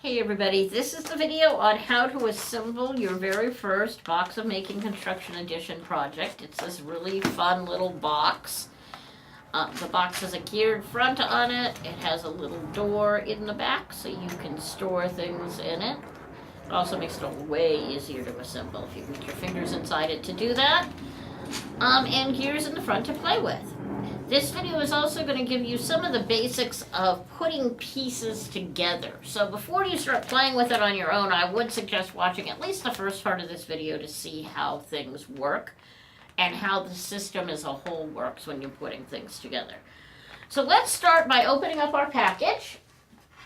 Hey everybody, this is the video on how to assemble your very first Box of Making Construction Edition project. It's this really fun little box. The box has a geared front on it. It has a little door in the back so you can store things in it. It also makes it way easier to assemble if you put your fingers inside it to do that. And gears in the front to play with. This video is also going to give you some of the basics of putting pieces together. So before you start playing with it on your own, I would suggest watching at least the first part of this video to see how things work and how the system as a whole works when you're putting things together. So let's start by opening up our package.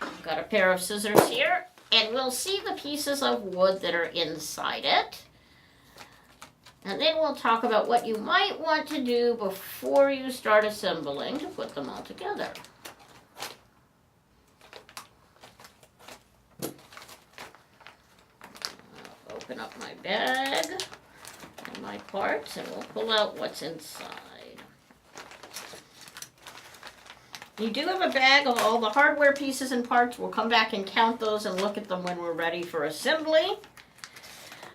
I've got a pair of scissors here, and we'll see the pieces of wood that are inside it. And then we'll talk about what you might want to do before you start assembling to put them all together. I'll open up my bag and my parts, and we'll pull out what's inside. You do have a bag of all the hardware pieces and parts. We'll come back and count those and look at them when we're ready for assembly.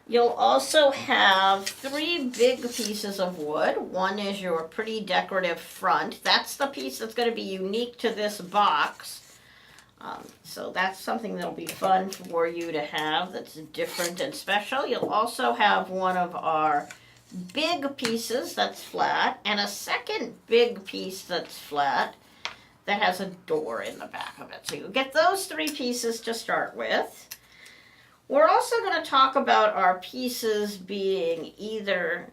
You'll also have 3 big pieces of wood. One is your pretty decorative front. That's the piece that's going to be unique to this box. So that's something that'll be fun for you to have that's different and special. You'll also have one of our big pieces that's flat and a second big piece that's flat that has a door in the back of it. So you'll get those 3 pieces to start with. We're also going to talk about our pieces being either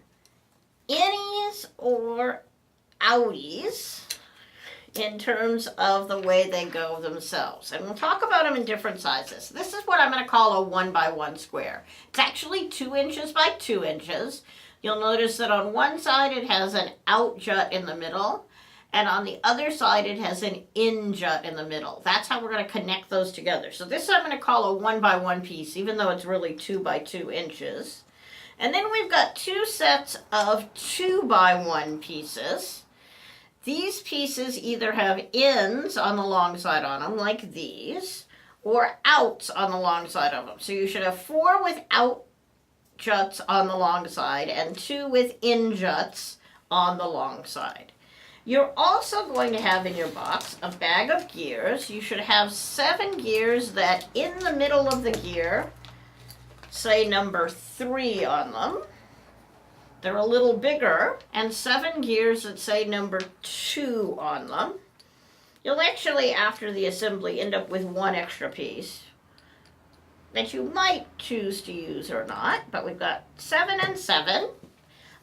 innies or outies in terms of the way they go themselves. And we'll talk about them in different sizes. This is what I'm going to call a 1x1 square. It's actually 2 inches by 2 inches. You'll notice that on one side it has an out jut in the middle, and on the other side it has an in jut in the middle. That's how we're going to connect those together. So this I'm going to call a 1x1 piece, even though it's really 2 by 2 inches. And then we've got 2 sets of 2x1 pieces. These pieces either have ins on the long side on them, like these, or outs on the long side of them. So you should have 4 with out juts on the long side and 2 with in juts on the long side. You're also going to have in your box a bag of gears. You should have 7 gears that in the middle of the gear say number 3 on them. They're a little bigger, and 7 gears that say number 2 on them. You'll actually, after the assembly, end up with 1 extra piece that you might choose to use or not, but we've got 7 and 7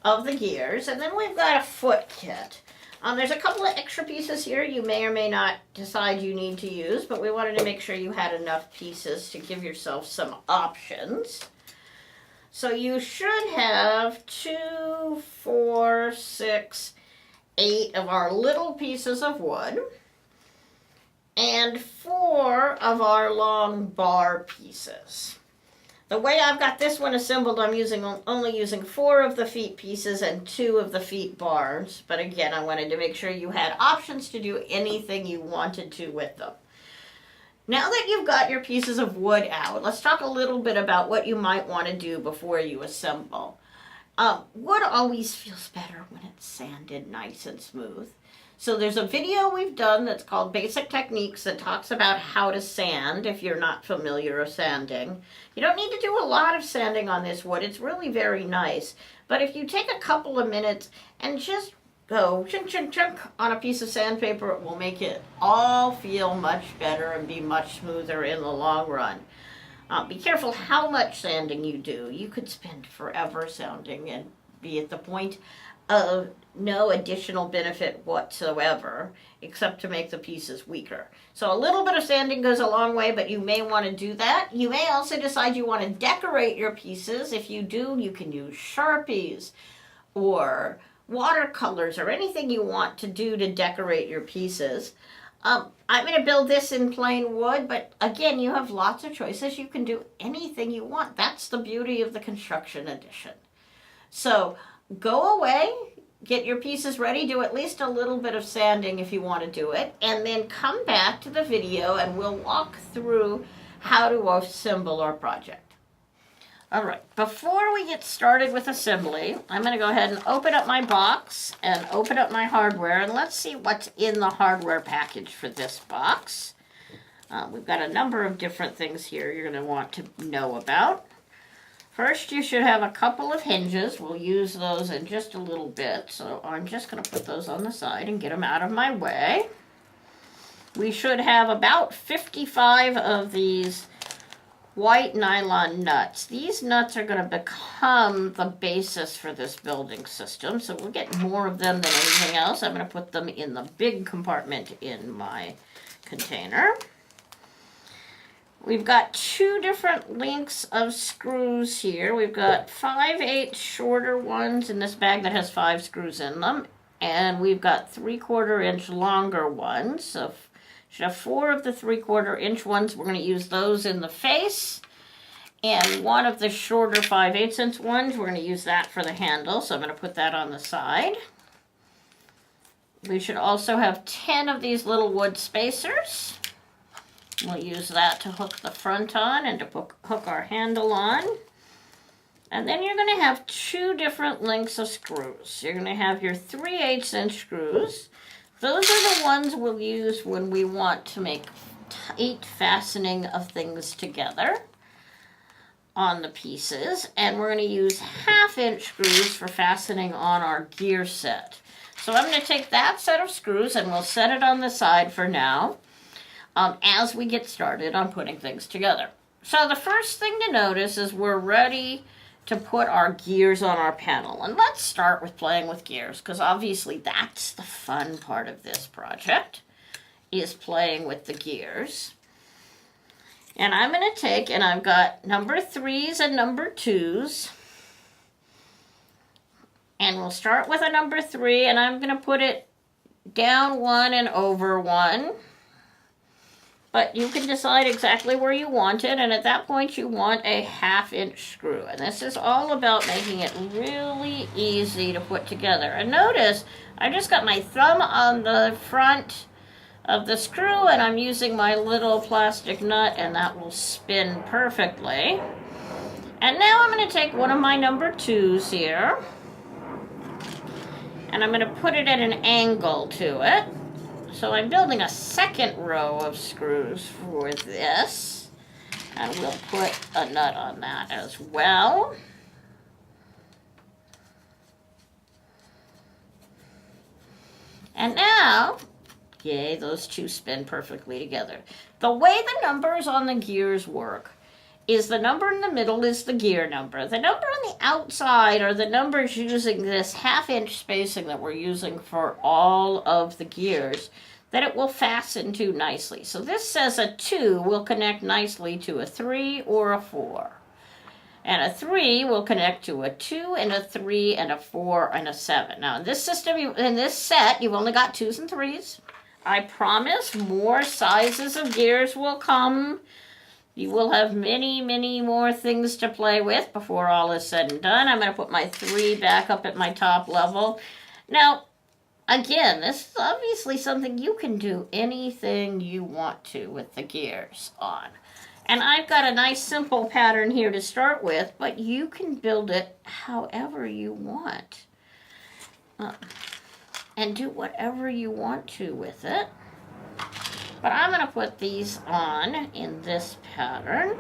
of the gears, and then we've got a foot kit. There's a couple of extra pieces here you may or may not decide you need to use, but we wanted to make sure you had enough pieces to give yourself some options. So you should have 2, 4, 6, 8 of our little pieces of wood and 4 of our long bar pieces. The way I've got this one assembled, I'm only using 4 of the feet pieces and 2 of the feet bars. But again, I wanted to make sure you had options to do anything you wanted to with them. Now that you've got your pieces of wood out, let's talk a little bit about what you might want to do before you assemble. Wood always feels better when it's sanded nice and smooth. So there's a video we've done that's called Basic Techniques that talks about how to sand if you're not familiar with sanding. You don't need to do a lot of sanding on this wood. It's really very nice. But if you take a couple of minutes and just go chunk, chunk, chunk on a piece of sandpaper, it will make it all feel much better and be much smoother in the long run. Be careful how much sanding you do. You could spend forever sanding and be at the point of no additional benefit whatsoever except to make the pieces weaker. So a little bit of sanding goes a long way, but you may want to do that. You may also decide you want to decorate your pieces. If you do, you can use Sharpies or watercolors or anything you want to do to decorate your pieces. I'm going to build this in plain wood, but again, you have lots of choices. You can do anything you want. That's the beauty of the construction edition. So go away, get your pieces ready, do at least a little bit of sanding if you want to do it, and then come back to the video and we'll walk through how to assemble our project. All right, before we get started with assembly, I'm going to go ahead and open up my box and open up my hardware, and let's see what's in the hardware package for this box. We've got a number of different things here you're going to want to know about. First, you should have a couple of hinges. We'll use those in just a little bit, so I'm just going to put those on the side and get them out of my way. We should have about 55 of these white nylon nuts. These nuts are going to become the basis for this building system, so we'll get more of them than anything else. I'm going to put them in the big compartment in my container. We've got two different lengths of screws here. We've got 5/8 shorter ones in this bag that has 5 screws in them, and we've got 3/4 inch longer ones. So should have 4 of the 3/4 inch ones. We're going to use those in the face, and one of the shorter 5/8 inch ones, we're going to use that for the handle. So I'm going to put that on the side. We should also have 10 of these little wood spacers. We'll use that to hook the front on and to hook our handle on. And then you're going to have 2 different lengths of screws. You're going to have your 3/8 inch screws. Those are the ones we'll use when we want to make tight fastening of things together on the pieces. And we're going to use 1/2 inch screws for fastening on our gear set. So I'm going to take that set of screws and we'll set it on the side for now. As we get started on putting things together. So the first thing to notice is we're ready to put our gears on our panel. And let's start with playing with gears, because obviously that's the fun part of this project, is playing with the gears. And I'm going to take, and I've got number 3s and number 2s. And we'll start with a number 3, and I'm going to put it down 1 and over 1. But you can decide exactly where you want it, and at that point you want a 1/2 inch screw. And this is all about making it really easy to put together. And notice, I just got my thumb on the front of the screw, and I'm using my little plastic nut, and that will spin perfectly. And now I'm going to take one of my number 2s here, and I'm going to put it at an angle to it. So I'm building a second row of screws for this, and we'll put a nut on that as well. And now, yay, those 2 spin perfectly together. The way the numbers on the gears work is the number in the middle is the gear number. The number on the outside are the numbers using this 1/2 inch spacing that we're using for all of the gears that it will fasten to nicely. So this says a 2 will connect nicely to a 3 or a 4. And a 3 will connect to a 2 and a 3 and a 4 and a 7. Now in this system, in this set, you've only got 2s and 3s. I promise more sizes of gears will come. You will have many, many more things to play with before all is said and done. I'm going to put my 3 back up at my top level. Now, again, this is obviously something you can do anything you want to with the gears on. And I've got a nice simple pattern here to start with, but you can build it however you want. And do whatever you want to with it. But I'm going to put these on in this pattern.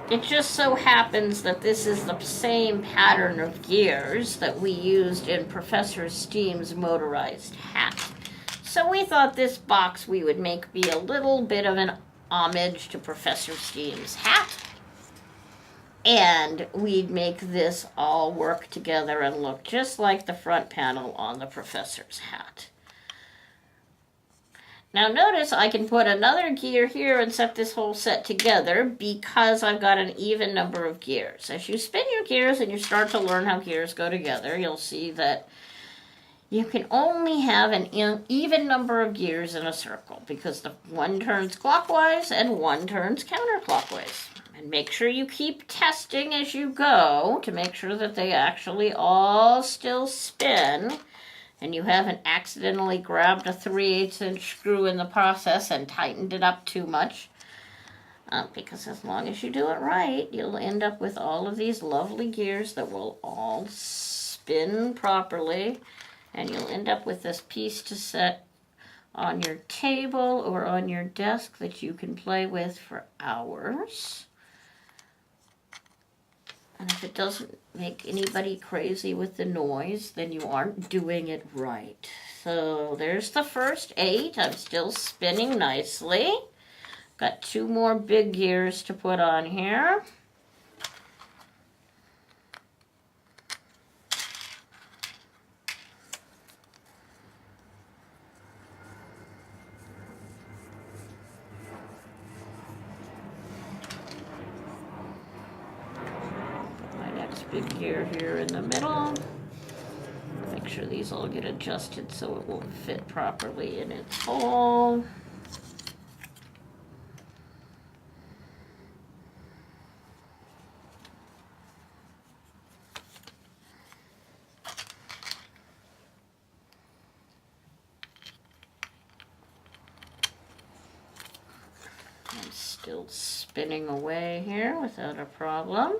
It just so happens that this is the same pattern of gears that we used in Professor Steam's motorized hat. So we thought this box we would make be a little bit of an homage to Professor Steam's hat. And we'd make this all work together and look just like the front panel on the professor's hat. Now notice I can put another gear here and set this whole set together because I've got an even number of gears. As you spin your gears and you start to learn how gears go together, you'll see that you can only have an even number of gears in a circle because the one turns clockwise and one turns counterclockwise. And make sure you keep testing as you go to make sure that they actually all still spin and you haven't accidentally grabbed a 3/8" screw in the process and tightened it up too much. Because as long as you do it right, you'll end up with all of these lovely gears that will all spin properly, and you'll end up with this piece to set on your table or on your desk that you can play with for hours. And if it doesn't make anybody crazy with the noise, then you aren't doing it right. So there's the first 8. I'm still spinning nicely. Got 2 more big gears to put on here. Big gear here in the middle. Make sure these all get adjusted so it will fit properly in its hole. I'm still spinning away here without a problem.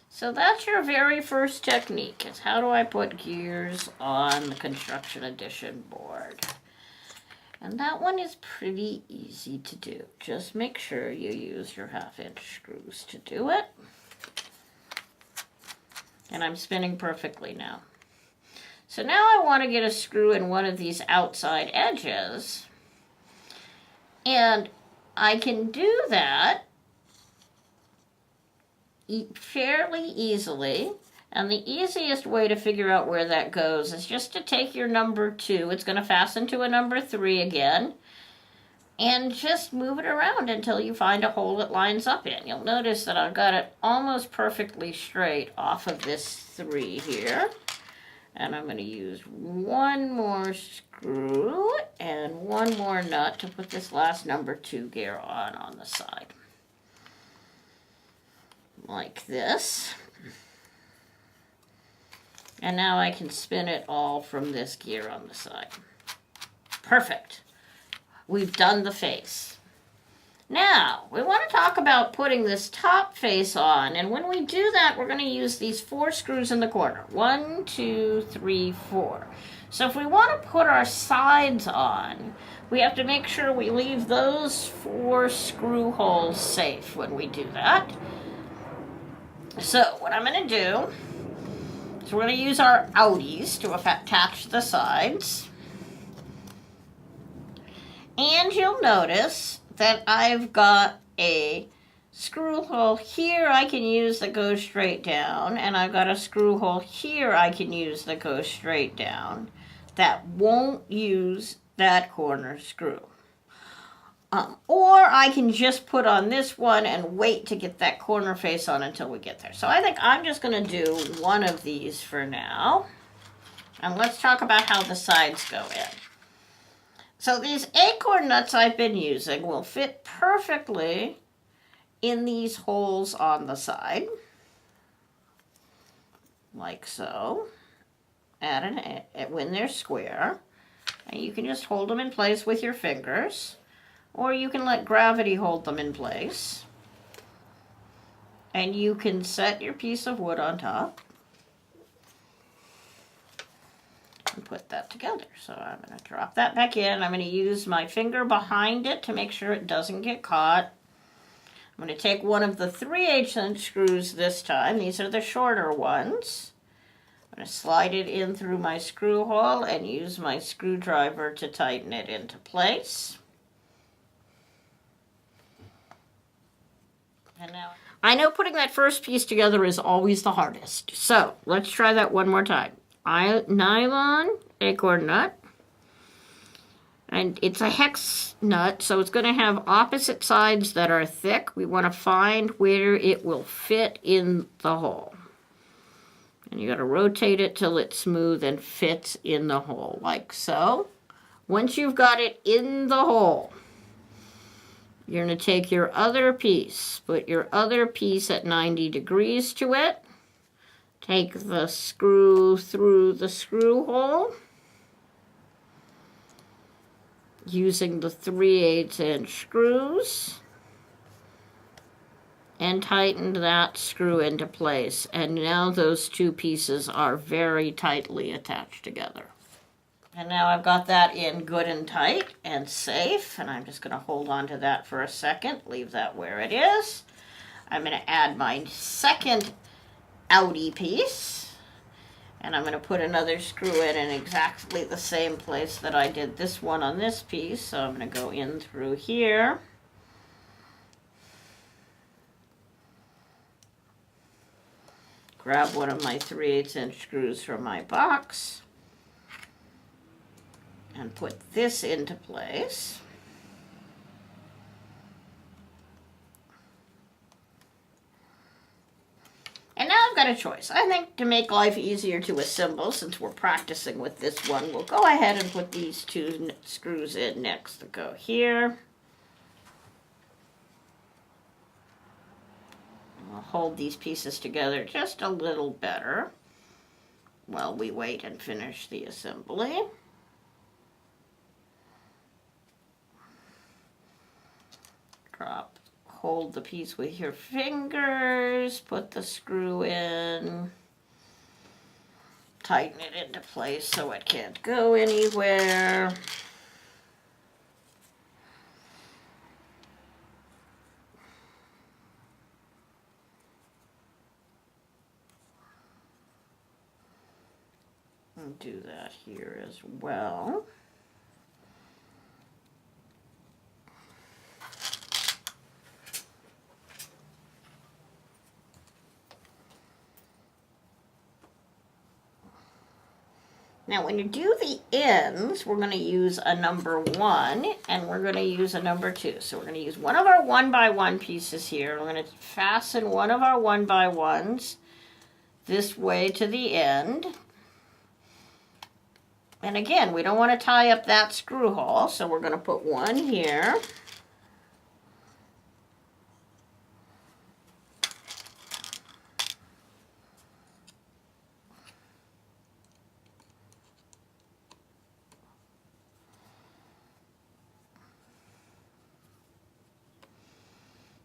So that's your very first technique, is how do I put gears on the Construction Edition board. And that one is pretty easy to do. Just make sure you use your 1/2" screws to do it. And I'm spinning perfectly now. So now I want to get a screw in one of these outside edges. And I can do that fairly easily, and the easiest way to figure out where that goes is just to take your number 2, it's going to fasten to a number 3 again, and just move it around until you find a hole it lines up in. You'll notice that I've got it almost perfectly straight off of this 3 here, and I'm going to use 1 more screw and 1 more nut to put this last number 2 gear on the side. Like this. And now I can spin it all from this gear on the side. Perfect. We've done the face. Now, we want to talk about putting this top face on, and when we do that, we're going to use these 4 screws in the corner. 1, 2, 3, 4. So if we want to put our sides on, we have to make sure we leave those 4 screw holes safe when we do that. So what I'm going to do is we're going to use our outies to attach the sides. And you'll notice that I've got a screw hole here I can use that goes straight down, and I've got a screw hole here I can use that goes straight down that won't use that corner screw. Or I can just put on this one and wait to get that corner face on until we get there. So I think I'm just going to do one of these for now. And let's talk about how the sides go in. So these acorn nuts I've been using will fit perfectly in these holes on the side. Like so. When they're square. And you can just hold them in place with your fingers. Or you can let gravity hold them in place. And you can set your piece of wood on top. And put that together. So I'm going to drop that back in. I'm going to use my finger behind it to make sure it doesn't get caught. I'm going to take one of the 3/8" screws this time. These are the shorter ones. I'm going to slide it in through my screw hole and use my screwdriver to tighten it into place. And now, I know putting that first piece together is always the hardest. So let's try that one more time. Nylon acorn nut. And it's a hex nut, so it's going to have opposite sides that are thick. We want to find where it will fit in the hole. And you got to rotate it till it's smooth and fits in the hole, like so. Once you've got it in the hole, You're going to take your other piece, put your other piece at 90 degrees to it, take the screw through the screw hole, using the 3/8 inch screws, and tighten that screw into place. And now those two pieces are very tightly attached together. And now I've got that in good and tight and safe, and I'm just going to hold on to that for a second, leave that where it is. I'm going to add my second outie piece, and I'm going to put another screw in exactly the same place that I did this one on this piece. So I'm going to go in through here. Grab one of my 3/8 inch screws from my box and put this into place. And now I've got a choice. I think to make life easier to assemble, since we're practicing with this one, we'll go ahead and put these two screws in next to go here. We'll hold these pieces together just a little better while we wait and finish the assembly. Hold the piece with your fingers, put the screw in, tighten it into place so it can't go anywhere. And do that here as well. Now when you do the ends, we're going to use a number 1 and we're going to use a number 2. So we're going to use one of our 1x1 pieces here. We're going to fasten one of our 1x1s this way to the end. And again, we don't want to tie up that screw hole, so we're going to put one here.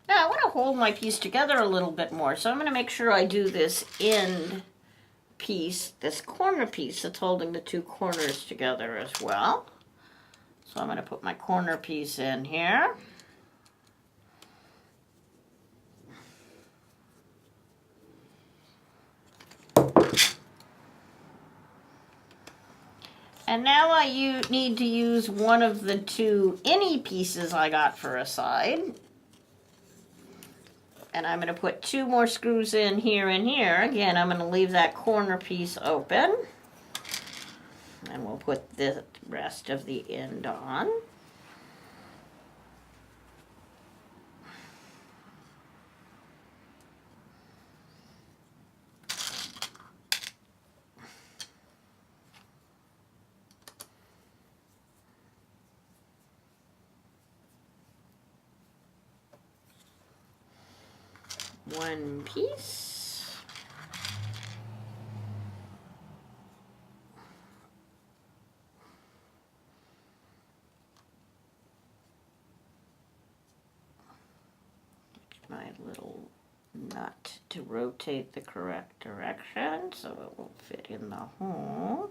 Now I want to hold my piece together a little bit more, so I'm going to make sure I do this end piece, this corner piece that's holding the two corners together as well. So I'm going to put my corner piece in here. And now I need to use one of the two any pieces I got for a side. And I'm going to put two more screws in here and here. Again, I'm going to leave that corner piece open. And we'll put the rest of the end on. One piece. My little nut to rotate the correct direction so it will fit in the hole.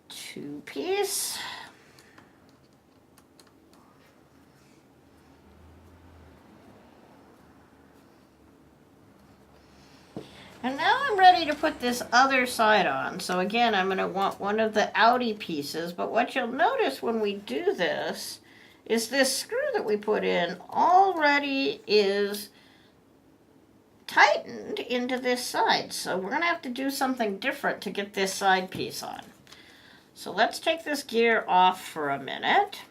Two piece. And now I'm ready to put this other side on. So again, I'm going to want one of the outie pieces, but what you'll notice when we do this is this screw that we put in already is tightened into this side. So we're going to have to do something different to get this side piece on. So let's take this gear off for a minute.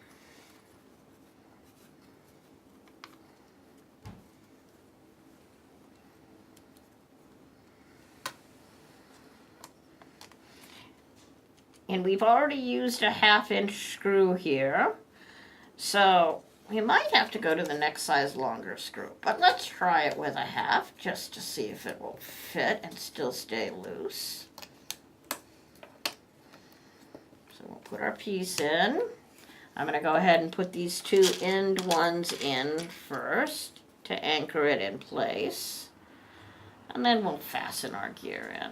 And we've already used a 1/2 inch screw here. So we might have to go to the next size longer screw, but let's try it with a half just to see if it will fit and still stay loose. So we'll put our piece in. I'm going to go ahead and put these two end ones in first to anchor it in place, and then we'll fasten our gear in.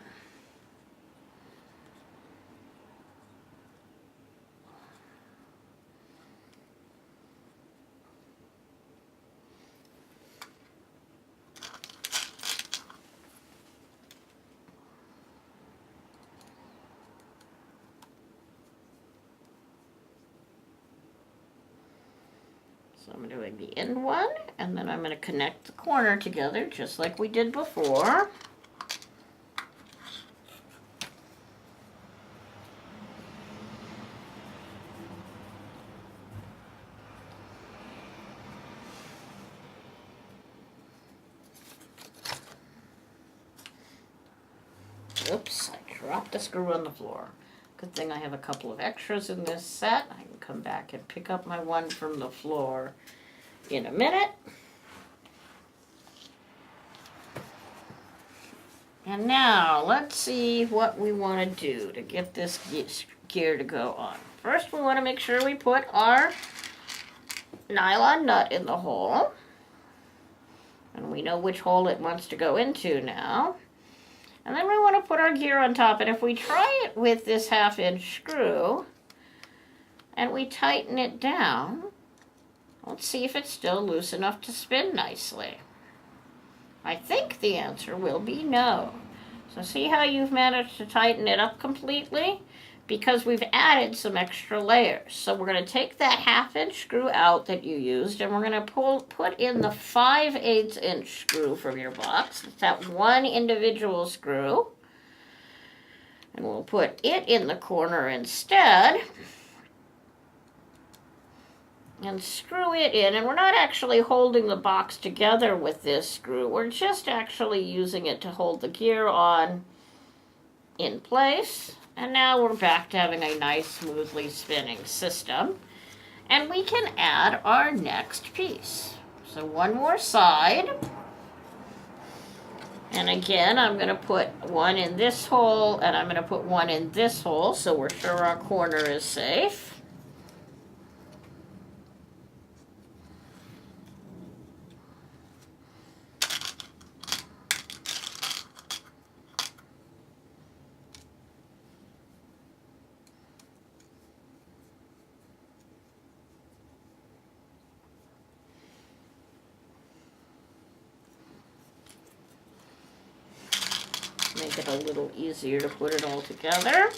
So I'm doing the end one, and then I'm going to connect the corner together just like we did before. Oops, I dropped a screw on the floor. Good thing I have a couple of extras in this set. I can come back and pick up my one from the floor in a minute. And now let's see what we want to do to get this gear to go on. First, we want to make sure we put our nylon nut in the hole. And we know which hole it wants to go into now. And then we want to put our gear on top, and if we try it with this 1/2-inch screw and we tighten it down, let's see if it's still loose enough to spin nicely. I think the answer will be no. So see how you've managed to tighten it up completely? Because we've added some extra layers. So we're going to take that 1/2-inch screw out that you used, and we're going to put in the 5/8-inch screw from your box. It's that one individual screw. And we'll put it in the corner instead. And screw it in. And we're not actually holding the box together with this screw. We're just actually using it to hold the gear on in place. And now we're back to having a nice, smoothly spinning system. And we can add our next piece. So one more side. And again, I'm going to put one in this hole, and I'm going to put one in this hole, so we're sure our corner is safe. Make it a little easier to put it all together.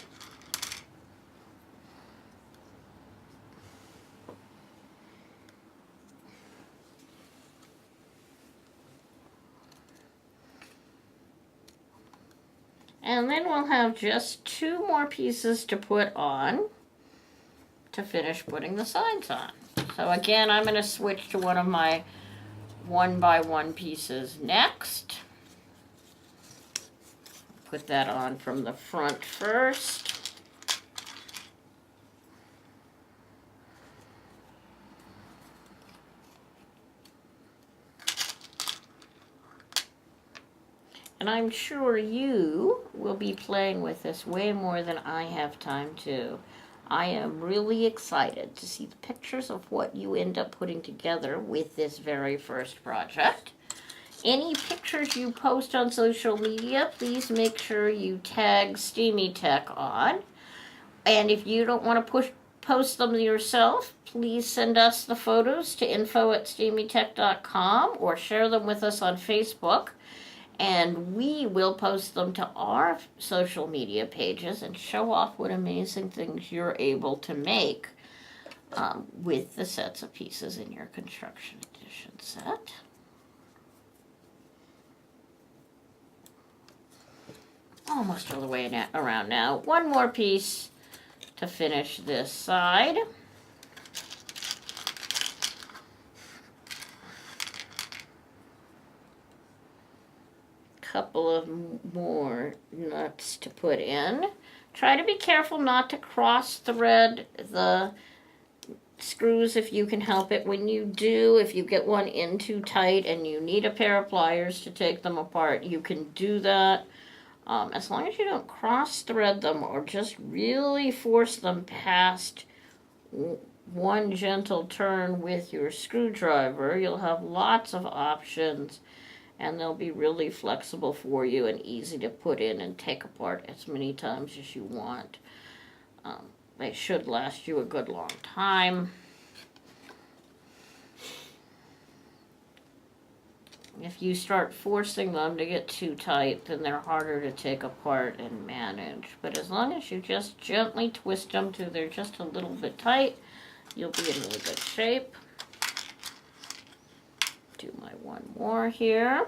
And then we'll have just 2 more pieces to put on to finish putting the sides on. So again, I'm going to switch to one of my 1x1 pieces next. Put that on from the front first. And I'm sure you will be playing with this way more than I have time to. I am really excited to see the pictures of what you end up putting together with this very first project. Any pictures you post on social media, please make sure you tag Steamy Tech on. And if you don't want to post them yourself, please send us the photos to info@steamytech.com or share them with us on Facebook. And we will post them to our social media pages and show off what amazing things you're able to make with the sets of pieces in your construction edition set. Almost all the way around now. One more piece to finish this side. Couple of more nuts to put in. Try to be careful not to cross thread the screws if you can help it. When you do, if you get one in too tight and you need a pair of pliers to take them apart, you can do that. As long as you don't cross thread them or just really force them past one gentle turn with your screwdriver, you'll have lots of options and they'll be really flexible for you and easy to put in and take apart as many times as you want. They should last you a good long time. If you start forcing them to get too tight, then they're harder to take apart and manage. But as long as you just gently twist them till they're just a little bit tight, you'll be in really good shape. Do my one more here.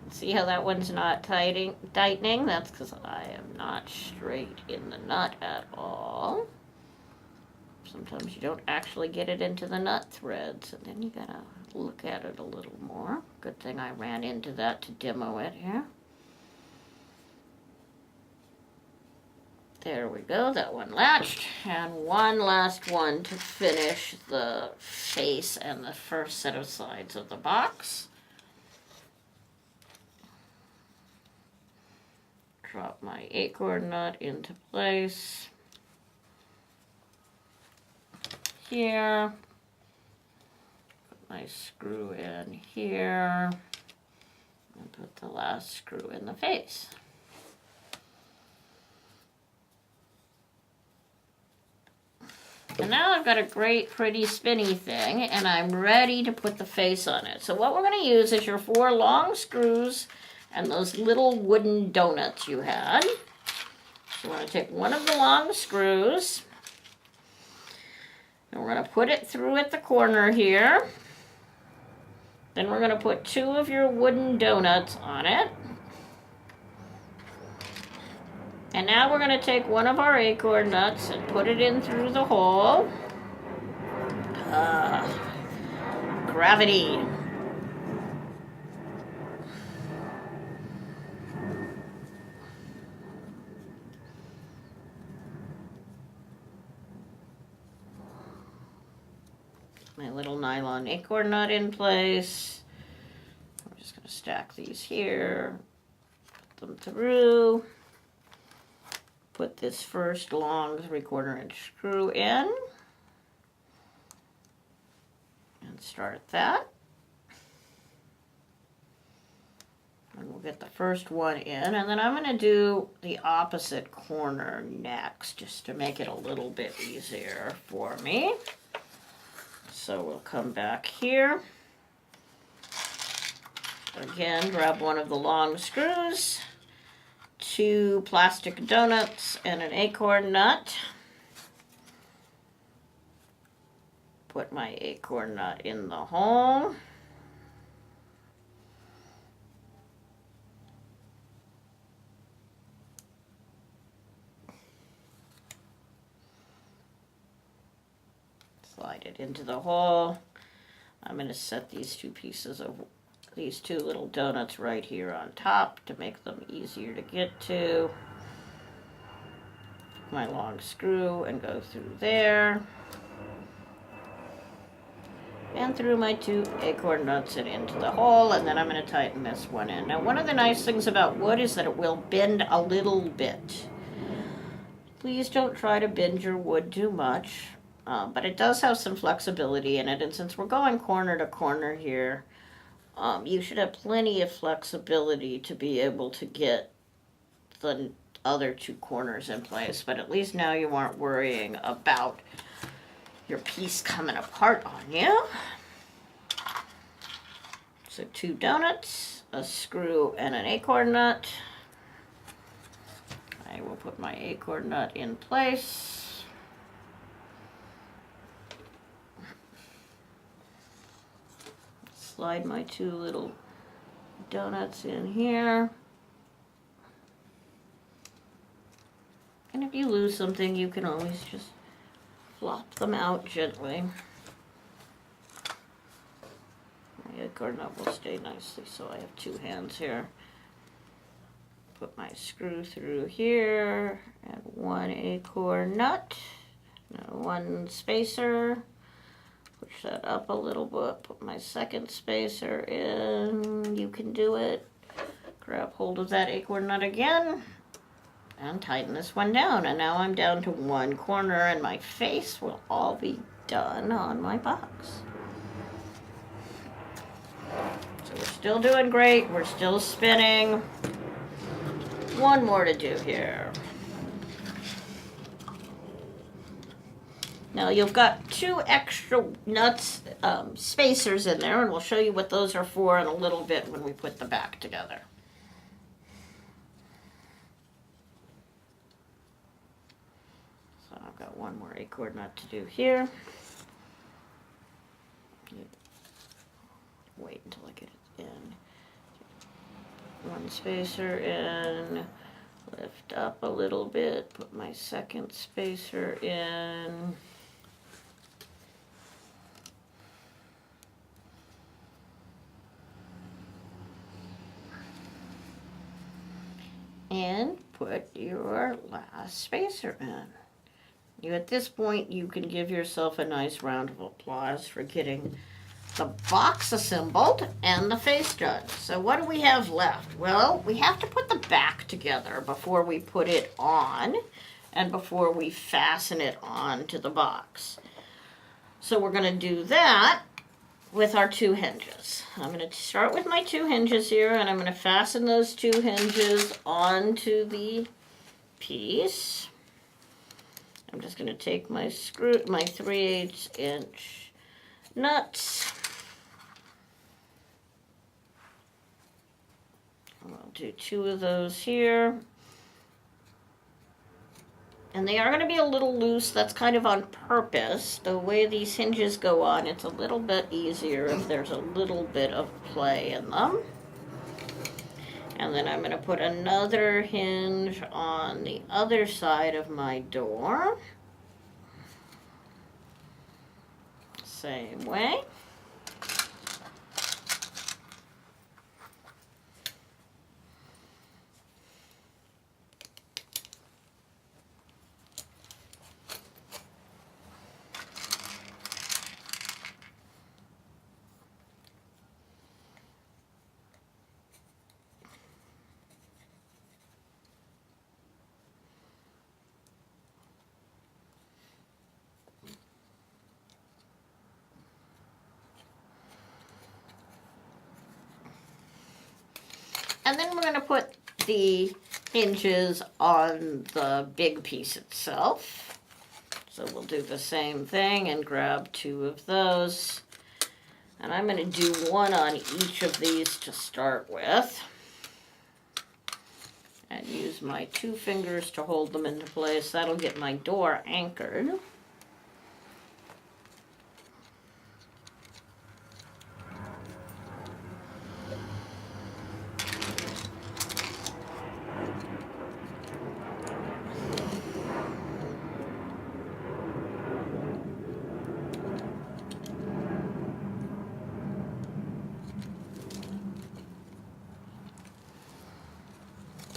See how that one's not tightening? That's because I am not straight in the nut at all. Sometimes you don't actually get it into the nut threads, and then you gotta look at it a little more. Good thing I ran into that to demo it here. There we go, that one latched. And one last one to finish the face and the first set of sides of the box. Drop my acorn nut into place. Here. Put my screw in here. And put the last screw in the face. And now I've got a great, pretty spinny thing, and I'm ready to put the face on it. So what we're going to use is your 4 long screws and those little wooden donuts you had. So we're going to take one of the long screws, and we're going to put it through at the corner here. Then we're going to put 2 of your wooden donuts on it. And now we're going to take one of our acorn nuts and put it in through the hole. Gravity. My little nylon acorn nut in place. I'm just going to stack these here, put them through. Put this first long 3/4 inch screw in and start that. And we'll get the first one in, and then I'm going to do the opposite corner next just to make it a little bit easier for me. So we'll come back here. Again, grab one of the long screws. 2 plastic donuts and an acorn nut. Put my acorn nut in the hole. Slide it into the hole. I'm going to set these 2 pieces of these 2 little donuts right here on top to make them easier to get to. My long screw and go through there. And through my 2 acorn nuts and into the hole, and then I'm going to tighten this one in. Now, one of the nice things about wood is that it will bend a little bit. Please don't try to bend your wood too much, but it does have some flexibility in it, and since we're going corner to corner here, you should have plenty of flexibility to be able to get the other 2 corners in place, but at least now you aren't worrying about your piece coming apart on you. So 2 donuts, a screw, and an acorn nut. I will put my acorn nut in place. Slide my 2 little donuts in here. lose something, you can always just flop them out gently. My acorn nut will stay nicely, so I have two hands here. Put my screw through here, and one acorn nut, and one spacer. Push that up a little bit, put my second spacer in. You can do it. Grab hold of that acorn nut again, and tighten this one down. And now I'm down to one corner, and my face will all be done on my box. So we're still doing great. We're still spinning. One more to do here. Now you've got two extra nuts, spacers in there, and we'll show you what those are for in a little bit when we put the back together. So I've got one more acorn nut to do here. Wait until I get it in. One spacer in, lift up a little bit, put my second spacer in. And put your last spacer in. At this point, you can give yourself a nice round of applause for getting the box assembled and the face done. So what do we have left? Well, we have to put the back together before we put it on and before we fasten it on to the box. So we're going to do that with our two hinges. I'm going to start with my two hinges here, and I'm going to fasten those two hinges onto the piece. I'm just going to take my screw, my 3/8 inch nuts. I'll do two of those here. And they are going to be a little loose. That's kind of on purpose. The way these hinges go on, it's a little bit easier if there's a little bit of play in them. And then I'm going to put another hinge on the other side of my door. Same way. And then we're going to put the hinges on the big piece itself. So we'll do the same thing and grab two of those. And I'm going to do one on each of these to start with. And use my two fingers to hold them into place. That'll get my door anchored.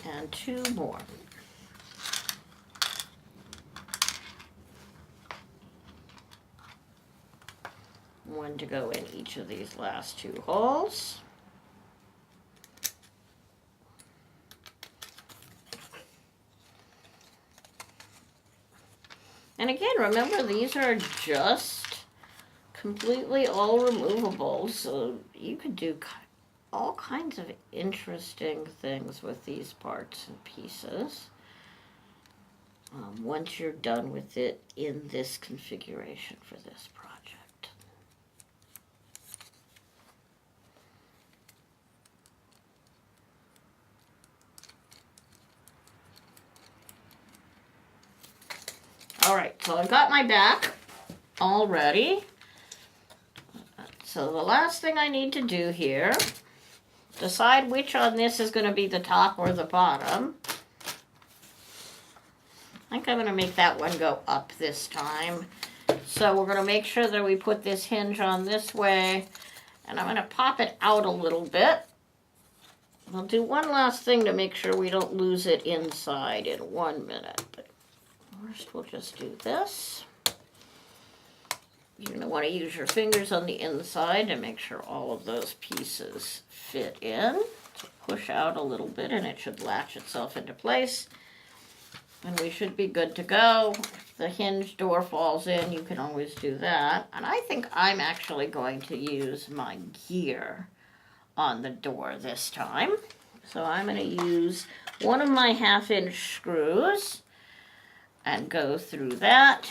And two more. One to go in each of these last two holes. And again, remember, these are just completely all removable, so you could do all kinds of interesting things with these parts and pieces once you're done with it in this configuration for this project. All right, so I've got my back all ready. So the last thing I need to do here, decide which on this is going to be the top or the bottom. think I'm going to make that one go up this time. So we're going to make sure that we put this hinge on this way, and I'm going to pop it out a little bit. I'll do one last thing to make sure we don't lose it inside in 1 minute. But first we'll just do this. You're going to want to use your fingers on the inside to make sure all of those pieces fit in. So push out a little bit and it should latch itself into place. And we should be good to go. If the hinge door falls in, you can always do that. And I think I'm actually going to use my gear on the door this time. So I'm going to use one of my 1/2-inch screws and go through that.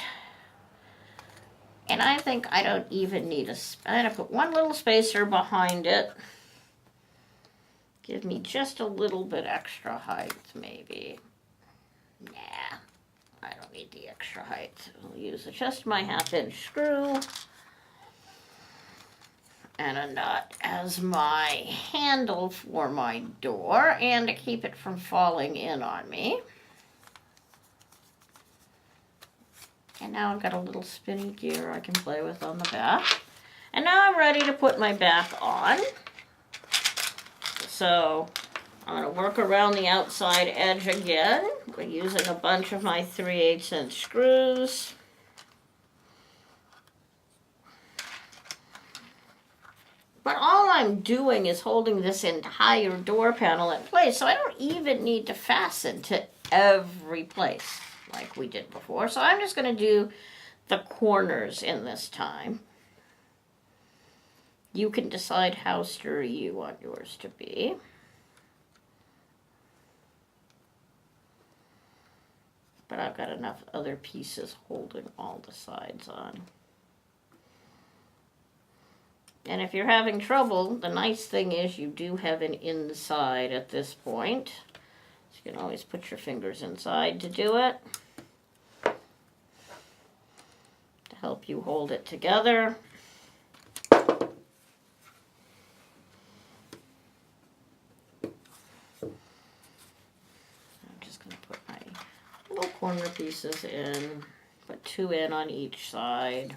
And I think I don't even need I'm going to put one little spacer behind it. Give me just a little bit extra height, maybe. Nah, I don't need the extra height. I'll use just my 1/2-inch screw and a nut as my handle for my door and to keep it from falling in on me. And now I've got a little spinny gear I can play with on the back. And now I'm ready to put my back on. So I'm going to work around the outside edge again. We're using a bunch of my 3/8" screws. But all I'm doing is holding this entire door panel in place, so I don't even need to fasten to every place like we did before. So I'm just going to do the corners in this time. You can decide how sturdy you want yours to be. But I've got enough other pieces holding all the sides on. And if you're having trouble, the nice thing is you do have an inside at this point. So you can always put your fingers inside to do it. To help you hold it together. I'm just going to put my little corner pieces in. Put 2 in on each side.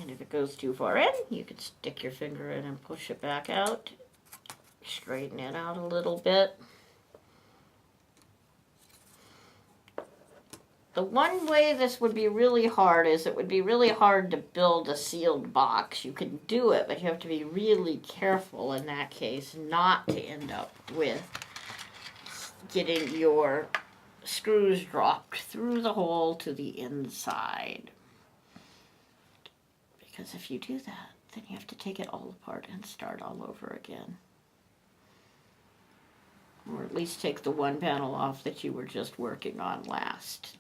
And if it goes too far in, you can stick your finger in and push it back out. Straighten it out a little bit. The one way this would be really hard is it would be really hard to build a sealed box. You can do it, but you have to be really careful in that case not to end up with getting your screws dropped through the hole to the inside. Because if you do that, then you have to take it all apart and start all over again. Or at least take the one panel off that you were just working on last.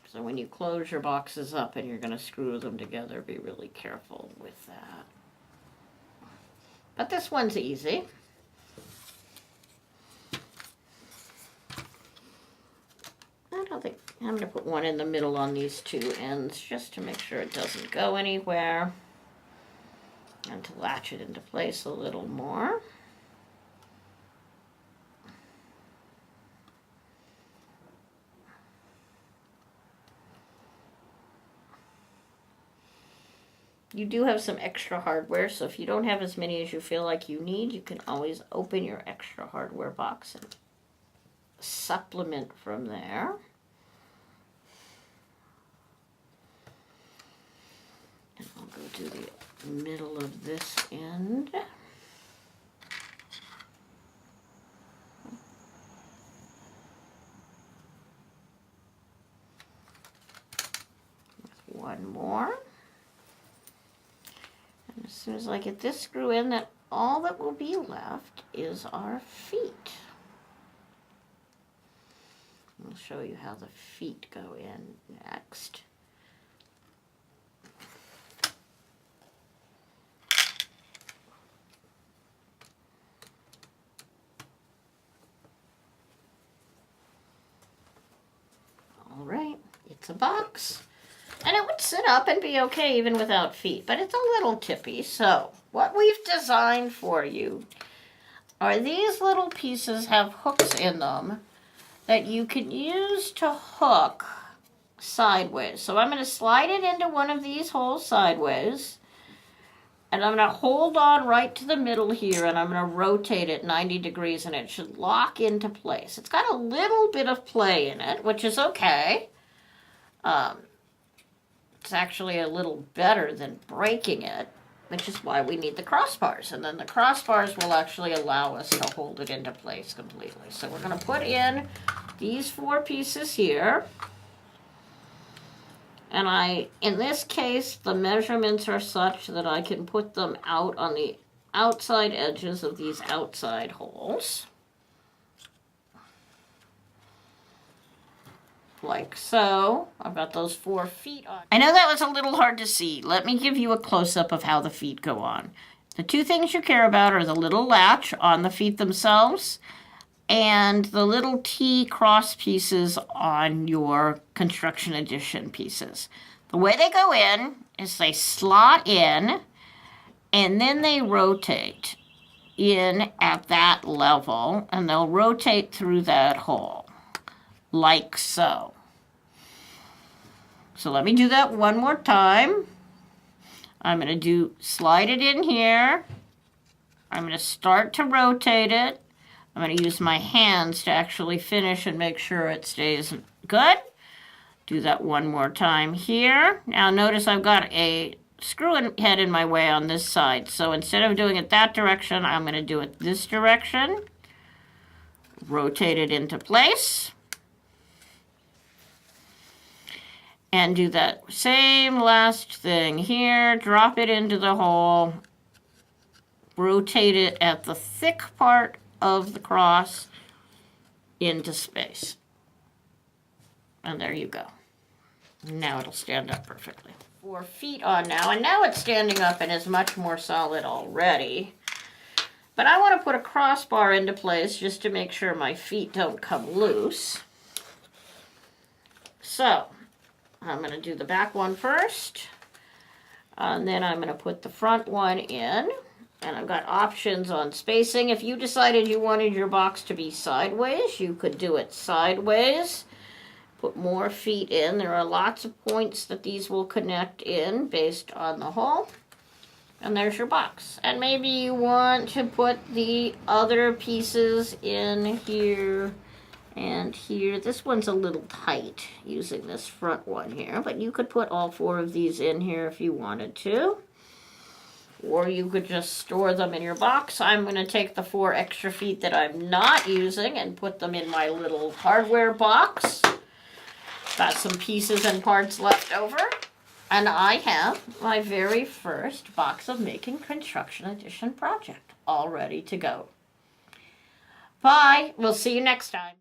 So when you close your boxes up and you're going to screw them together, be really careful with that. But this one's easy. I'm going to put one in the middle on these 2 ends just to make sure it doesn't go anywhere. And to latch it into place a little more. You do have some extra hardware, so if you don't have as many as you feel like you need, you can always open your extra hardware box and supplement from there. And I'll go to the middle of this end. With one more. And as soon as I get this screw in, then all that will be left is our feet. I'll show you how the feet go in next. All right, it's a box. And it would sit up and be okay even without feet, but it's a little tippy. So what we've designed for you are these little pieces have hooks in them that you can use to hook sideways. So I'm going to slide it into one of these holes sideways, and I'm going to hold on right to the middle here, and I'm going to rotate it 90 degrees, and it should lock into place. It's got a little bit of play in it, which is okay. It's actually a little better than breaking it, which is why we need the crossbars. And then the crossbars will actually allow us to hold it into place completely. So we're going to put in these 4 pieces here. And in this case, the measurements are such that I can put them out on the outside edges of these outside holes. Like so. I've got those 4 feet on. I know that was a little hard to see. Let me give you a close-up of how the feet go on. The 2 things you care about are the little latch on the feet themselves and the little T cross pieces on your Construction Edition pieces. The way they go in is they slot in and then they rotate in at that level, and they'll rotate through that hole. Like so. So let me do that one more time. I'm going to slide it in here. I'm going to start to rotate it. I'm going to use my hands to actually finish and make sure it stays good. Do that one more time here. Now notice I've got a screw head in my way on this side. So instead of doing it that direction, I'm going to do it this direction. Rotate it into place. And do that same last thing here. Drop it into the hole. Rotate it at the thick part of the cross into space. And there you go. Now it'll stand up perfectly. 4 feet on now, and now it's standing up and is much more solid already. But I want to put a crossbar into place just to make sure my feet don't come loose. So I'm going to do the back one first, and then I'm going to put the front one in, and I've got options on spacing. If you decided you wanted your box to be sideways, you could do it sideways. Put more feet in. There are lots of points that these will connect in based on the hole. And there's your box. And maybe you want to put the other pieces in here and here. This one's a little tight using this front one here, but you could put all 4 of these in here if you wanted to. Or you could just store them in your box. I'm going to take the 4 extra feet that I'm not using and put them in my little hardware box. Got some pieces and parts left over. And I have my very first box of Making Construction Edition project all ready to go. Bye. We'll see you next time.